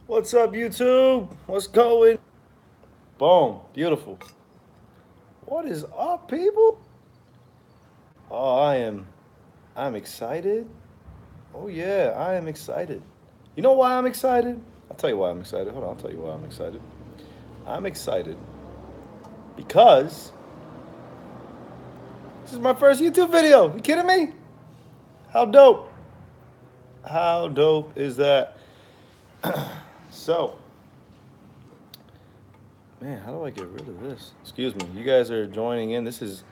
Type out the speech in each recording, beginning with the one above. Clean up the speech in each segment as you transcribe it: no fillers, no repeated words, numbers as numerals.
What's up, YouTube? What's going? Boom. Beautiful. What is up, people? Oh, I'm excited. Oh, yeah, I am excited. You know why I'm excited? I'll tell you why I'm excited. Hold on, I'll tell you why I'm excited. I'm excited because this is my first YouTube video. You kidding me? How dope? How dope is that? So, man, how do I get rid of this? Excuse me. You guys are joining in. This is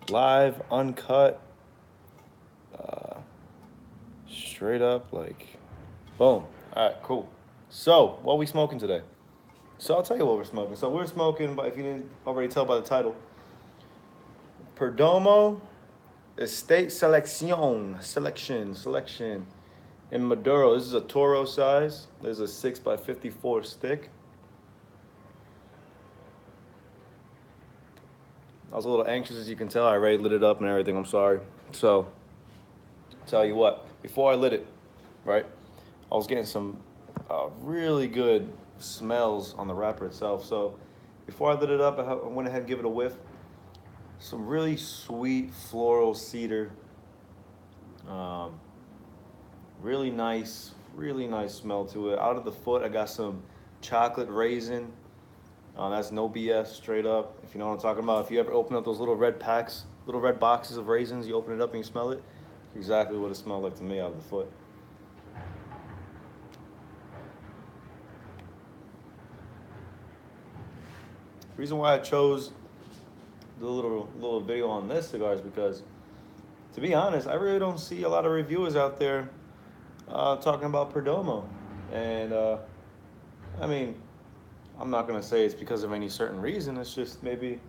live, uncut, uh, straight up, like, boom. All right, cool. So, what are we smoking today? So, I'll tell you what we're smoking. So, we're smoking, but if you didn't already tell by the title, Perdomo Estate Selection in Maduro. This is a Toro size. There's a 6x54 stick. I was a little anxious, as you can tell. I already lit it up and everything. I'm sorry. So, tell you what, before I lit it, right, I was getting some really good smells on the wrapper itself. So, before I lit it up, I went ahead and give it a whiff. Some really sweet floral cedar. Um, really nice smell to it. Out of the foot, I got some chocolate raisin. That's no BS, straight up. If you know what I'm talking about. If you ever open up those little red packs, little red boxes of raisins, you open it up and you smell it. Exactly what it smelled like to me out of the foot. The reason why I chose the little video on this cigar is because, to be honest, I really don't see a lot of reviewers out there talking about Perdomo, and I mean, I'm not gonna say it's because of any certain reason. It's just maybe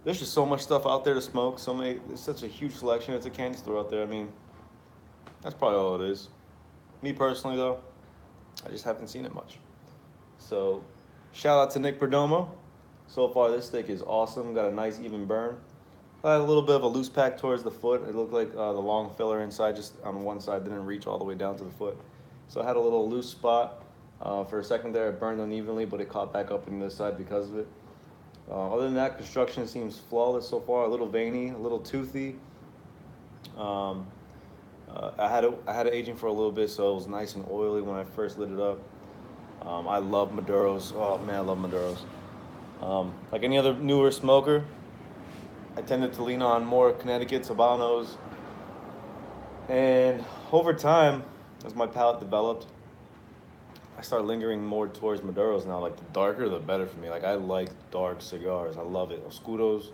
there's just so much stuff out there to smoke. So many, there's such a huge selection. It's a candy store out there. I mean, that's probably all it is. Me personally, though, I just haven't seen it much. So, shout out to Nick Perdomo. So far, this stick is awesome. Got a nice even burn. I had a little bit of a loose pack towards the foot. It looked like the long filler inside, just on one side, didn't reach all the way down to the foot. So I had a little loose spot. For a second there, it burned unevenly, but it caught back up on this side because of it. Other than that, construction seems flawless so far. A little veiny, a little toothy. Um, I had it aging for a little bit, so it was nice and oily when I first lit it up. I love Maduros. Oh man, I love Maduros. Like any other newer smoker, I tended to lean on more Connecticut's, Habanos, and over time, as my palate developed, I started lingering more towards Maduros now. Like the darker, the better for me. Like I like dark cigars. I love it. Oscuros,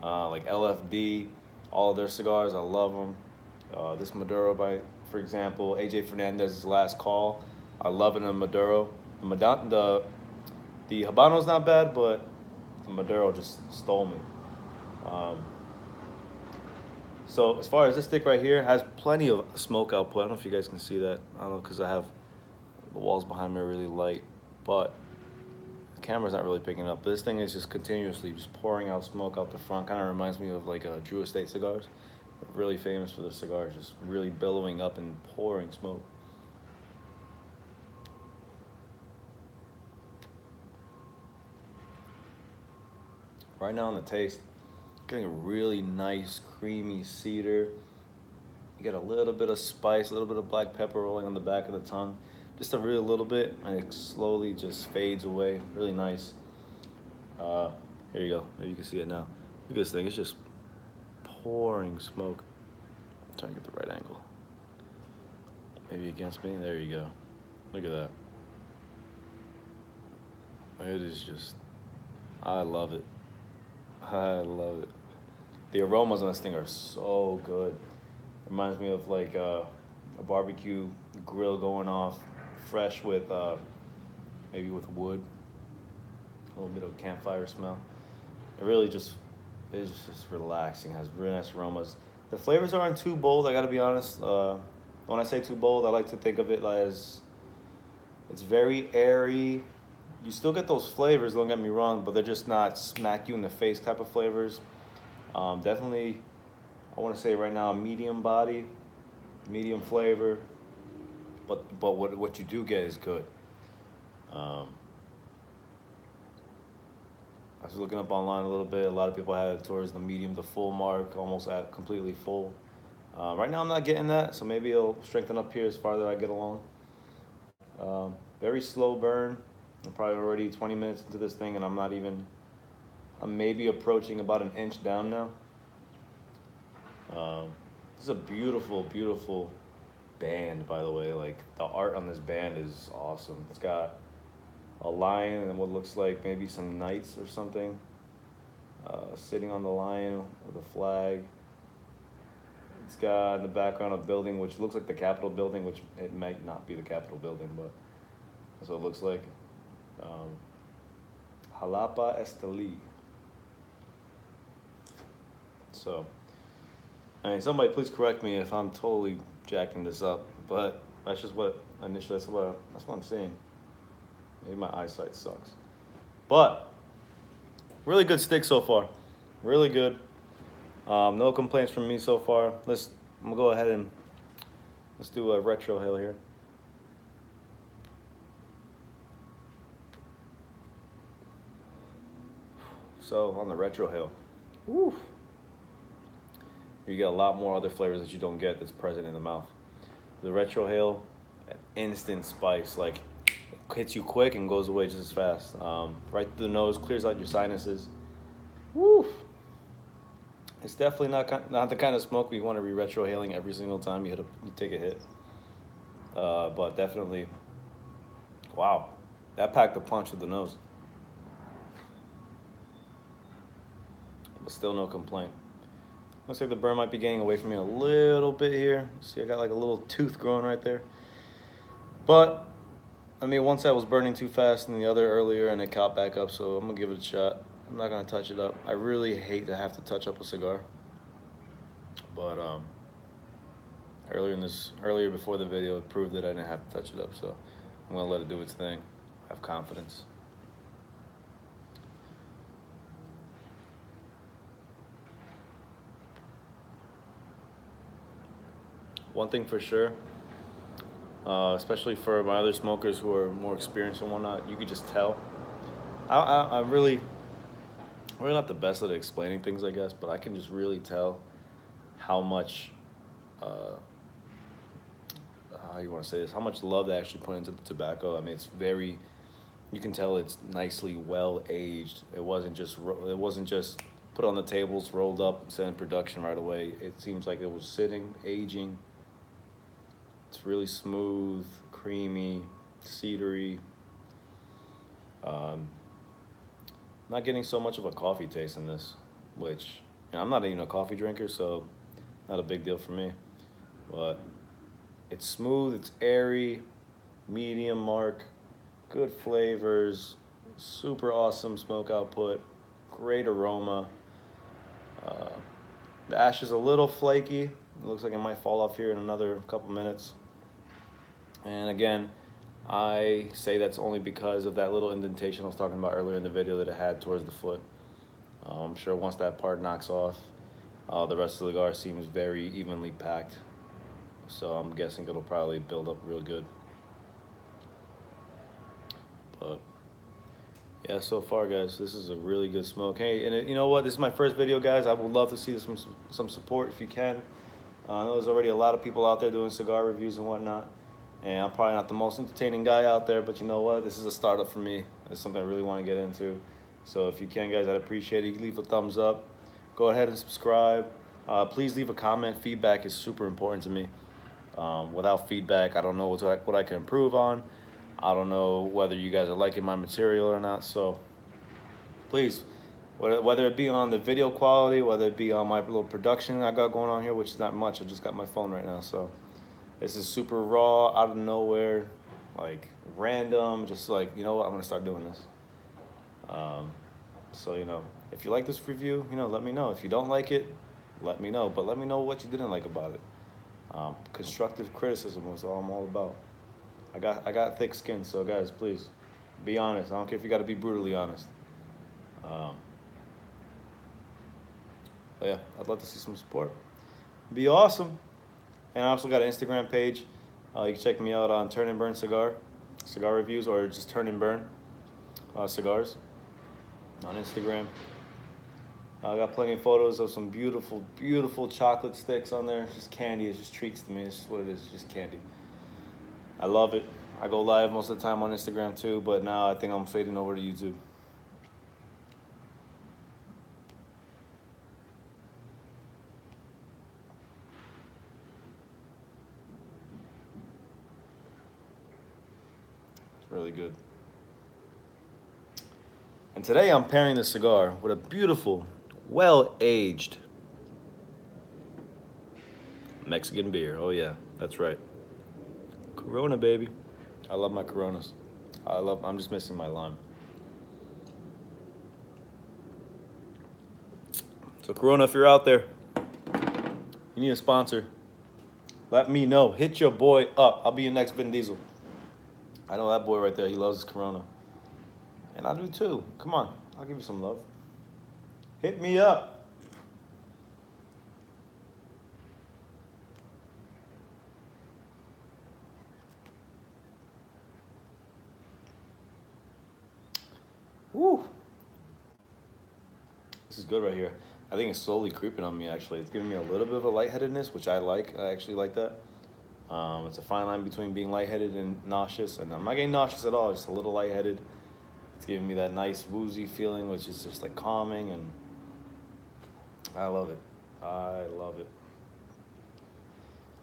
like LFD, all of their cigars, I love them. This Maduro by, for example, AJ Fernandez's Last Call. I love it in Maduro. The Habano's not bad, but the Maduro just stole me. Um, so as far as this stick right here, has plenty of smoke output. I don't know if you guys can see that. I don't know because I have the walls behind me are really light, but the camera's not really picking up. But this thing is just continuously just pouring out smoke out the front. Kind of reminds me of like Drew Estate cigars. Really famous for the cigars, just really billowing up and pouring smoke. Right now on the taste, getting a really nice creamy cedar. You get a little bit of spice, a little bit of black pepper rolling on the back of the tongue. Just a really little bit, and it slowly just fades away. Really nice. Uh, Here you go. Maybe you can see it now. Look at this thing. It's just pouring smoke. I'm trying to get the right angle. Maybe against me. There you go. Look at that. It is just. I love it. I love it. The aromas on this thing are so good. Reminds me of like a barbecue grill going off, fresh with maybe with wood, a little bit of campfire smell. It really just is just relaxing. Has really nice aromas. The flavors aren't too bold. I gotta be honest. When I say too bold, I like to think of it as it's very airy. You still get those flavors. Don't get me wrong, but they're just not smack you in the face type of flavors. Definitely, I want to say right now, medium body, medium flavor, but what you do get is good. Um, I was looking up online a little bit. A lot of people had it towards the medium to full mark, almost at completely full. Right now, I'm not getting that, so maybe it'll strengthen up here as farther I get along. Very slow burn. I'm probably already 20 minutes into this thing, and I'm maybe approaching about an inch down now. This is a beautiful, beautiful band, by the way. Like, the art on this band is awesome. It's got a lion and what looks like maybe some knights or something sitting on the lion with a flag. It's got in the background a building which looks like the Capitol building, which it might not be the Capitol building, but that's what it looks like. Um, Jalapa Esteli. So, I mean, somebody please correct me if I'm totally jacking this up, but that's just what initially that's what I'm seeing. Maybe my eyesight sucks, but really good stick so far. Really good. No complaints from me so far. I'm gonna go ahead and let's do a retro hill here. So on the retro hill, woo, you get a lot more other flavors that you don't get that's present in the mouth. The retro hill, instant spice, like hits you quick and goes away just as fast. Right through the nose, clears out your sinuses. Woo! It's definitely not the kind of smoke you want to be retrohaling every single time you take a hit. But definitely, wow, that packed a punch with the nose. But still no complaint. Looks like the burn might be getting away from me a little bit here. See, I got like a little tooth growing right there. But I mean, once I was burning too fast than the other earlier, and it caught back up, so I'm gonna give it a shot. I'm not gonna touch it up. I really hate to have to touch up a cigar, but earlier before the video, it proved that I didn't have to touch it up. So I'm gonna let it do its thing. Have confidence. One thing for sure, especially for my other smokers who are more experienced and whatnot, you could just tell. I'm really not the best at explaining things, I guess, but I can just really tell how much, uh, how you want to say this, how much love they actually put into the tobacco. I mean, you can tell it's nicely well aged. It wasn't just put on the tables, rolled up, sent in production right away. It seems like it was sitting, aging. It's really smooth, creamy, cedary. Um, Not getting so much of a coffee taste in this, which I'm not even a coffee drinker, so not a big deal for me. But it's smooth, it's airy, medium mark, good flavors, super awesome smoke output, great aroma. Uh, the ash is a little flaky. It looks like it might fall off here in another couple minutes. And again, I say that's only because of that little indentation I was talking about earlier in the video that it had towards the foot. I'm sure once that part knocks off, the rest of the cigar seems very evenly packed. So I'm guessing it'll probably build up real good. But yeah, so far, guys, this is a really good smoke. Hey, and you know what? This is my first video, guys. I would love to see some support if you can. I know there's already a lot of people out there doing cigar reviews and whatnot. And I'm probably not the most entertaining guy out there, but you know what? This is a startup for me. It's something I really want to get into. So if you can, guys, I'd appreciate it. You can leave a thumbs up. Go ahead and subscribe. Please leave a comment. Feedback is super important to me. Without feedback, I don't know what I can improve on. I don't know whether you guys are liking my material or not. So please, whether it be on the video quality, whether it be on my little production I got going on here, which is not much. I just got my phone right now, so this is super raw, out of nowhere, like random, just like, you know what, I'm gonna start doing this. So, if you like this review, let me know. If you don't like it, let me know. But let me know what you didn't like about it. Constructive criticism is all I'm all about. I got thick skin, so guys, please be honest. I don't care if you got to be brutally honest. But yeah, I'd love to see some support. Be awesome. And I also got an Instagram page. You can check me out on Turn and Burn Cigar. cigar reviews or just turn and burn cigars on Instagram. I got plenty of photos of some beautiful, beautiful chocolate sticks on there. It's just candy. It's just treats to me. It's just what it is. It's just candy. I love it. I go live most of the time on Instagram too, but now I think I'm fading over to YouTube. It's really good. And today I'm pairing the cigar with a beautiful, well-aged Mexican beer. Oh yeah, that's right. Corona, baby. I love my Coronas. I'm just missing my lime. So Corona, if you're out there, you need a sponsor, let me know. Hit your boy up. I'll be your next Vin Diesel. I know that boy right there. He loves his Corona. And I do too. Come on. I'll give you some love. Hit me up. Woo. This is good right here. I think it's slowly creeping on me, actually. It's giving me a little bit of a lightheadedness, which I like. I actually like that. It's a fine line between being lightheaded and nauseous. And I'm not getting nauseous at all, just a little lightheaded. It's giving me that nice woozy feeling, which is just like calming. And I love it. I love it.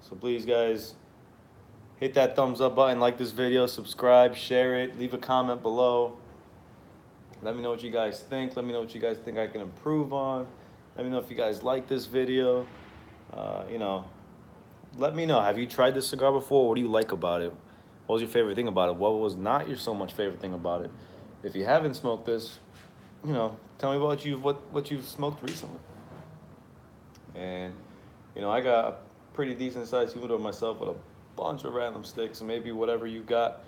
So please, guys, hit that thumbs up button, like this video, subscribe, share it, leave a comment below. Let me know what you guys think. Let me know what you guys think I can improve on. Let me know if you guys like this video. You know, let me know. Have you tried this cigar before? What do you like about it? What was your favorite thing about it? What was not your so much favorite thing about it? If you haven't smoked this, you know, tell me about what you've smoked recently. And you know, I got a pretty decent sized humidor myself with a bunch of random sticks. And maybe whatever you got,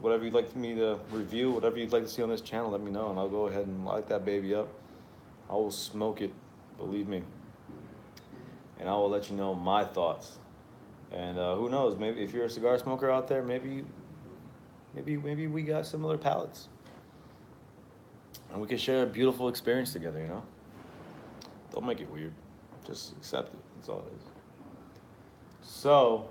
whatever you'd like me to review, whatever you'd like to see on this channel, let me know, and I'll go ahead and light that baby up. I will smoke it, believe me, and I will let you know my thoughts. And who knows? Maybe if you're a cigar smoker out there, maybe we got similar palates, and we can share a beautiful experience together. You know, don't make it weird. Just accept it. That's all it is. So,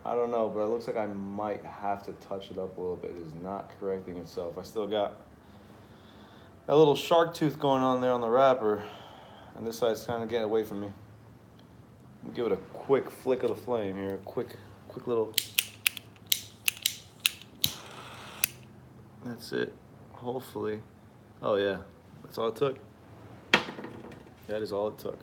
I don't know, but it looks like I might have to touch it up a little bit. It is not correcting itself. I still got a little shark tooth going on there on the wrapper, and this side's kind of getting away from me. Let me give it a quick flick of the flame here. Quick little. That's it. Hopefully. Oh yeah, that's all it took. That is all it took.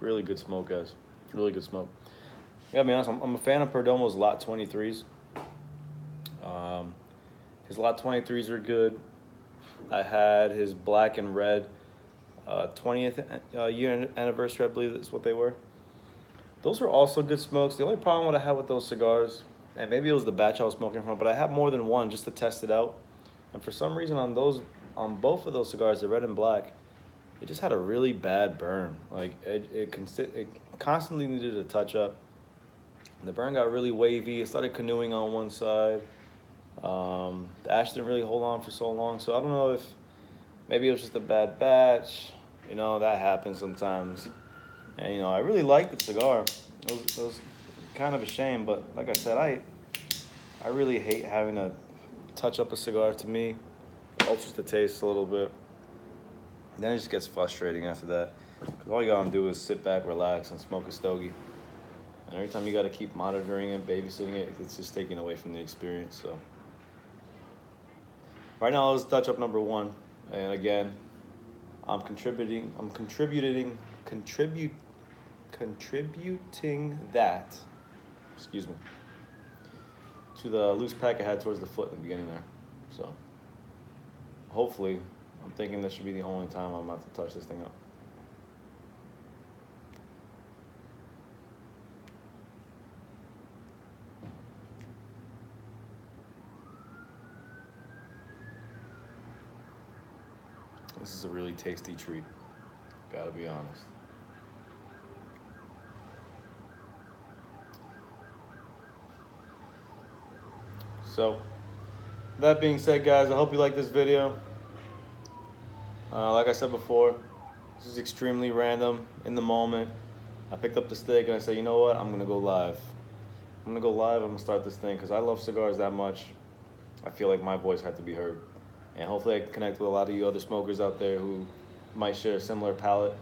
Really good smoke, guys. Really good smoke. Yeah, to be honest, I'm a fan of Perdomo's Lot 23s. His Lot 23s are good. I had his black and red 20th year anniversary, I believe is what they were. Those were also good smokes. The only problem what I had with those cigars, and maybe it was the batch I was smoking from, but I had more than one just to test it out. And for some reason on both of those cigars, the red and black, it just had a really bad burn. Like it constantly needed a touch up. The burn got really wavy. It started canoeing on one side. The ash didn't really hold on for so long. So I don't know if maybe it was just a bad batch. You know, that happens sometimes. And you know, I really liked the cigar. It was kind of a shame, but like I said, I really hate having to touch up a cigar. To me, it alters the taste a little bit. Then it just gets frustrating after that. Because all you gotta do is sit back, relax, and smoke a stogie. And every time you gotta keep monitoring it, babysitting it, it's just taking away from the experience. So right now, let's touch up number one. And again, I'm contributing that, excuse me, to the loose pack I had towards the foot in the beginning there. So hopefully, I'm thinking this should be the only time I'm about to touch this thing up. This is a really tasty treat. Gotta be honest. So, that being said, guys, I hope you like this video. Like I said before, this is extremely random in the moment. I picked up the stick and I said, you know what? I'm gonna go live. I'm gonna go live. I'm gonna start this thing because I love cigars that much. I feel like my voice had to be heard, and hopefully I can connect with a lot of you other smokers out there who might share a similar palate.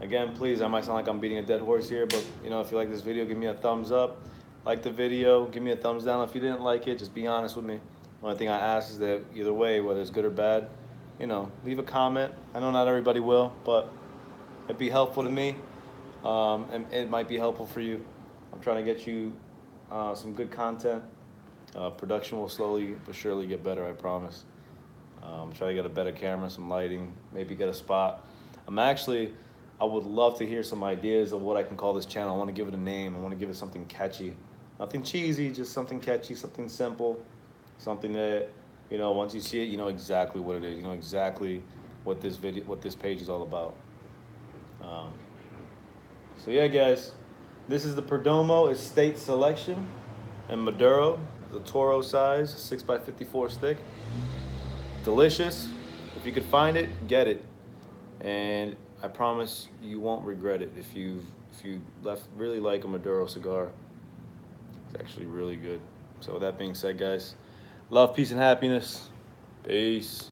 Again, please, I might sound like I'm beating a dead horse here, but you know, if you like this video, give me a thumbs up. Like the video, give me a thumbs down. If you didn't like it, just be honest with me. The only thing I ask is that either way, whether it's good or bad, you know, leave a comment. I know not everybody will, but it'd be helpful to me, and it might be helpful for you. I'm trying to get you some good content. Production will slowly but surely get better, I promise. Try to get a better camera, some lighting, maybe get a spot. I would love to hear some ideas of what I can call this channel. I want to give it a name. I want to give it something catchy. Nothing cheesy, just something catchy, something simple, something that, you know, once you see it, you know exactly what it is. You know exactly what this page is all about. Um, so yeah, guys, this is the Perdomo Estate Selection and Maduro, the Toro size, 6x54 stick. Delicious. If you could find it, get it. And I promise you won't regret it. If you really like a Maduro cigar, it's actually really good. So with that being said, guys, love, peace, and happiness. Peace.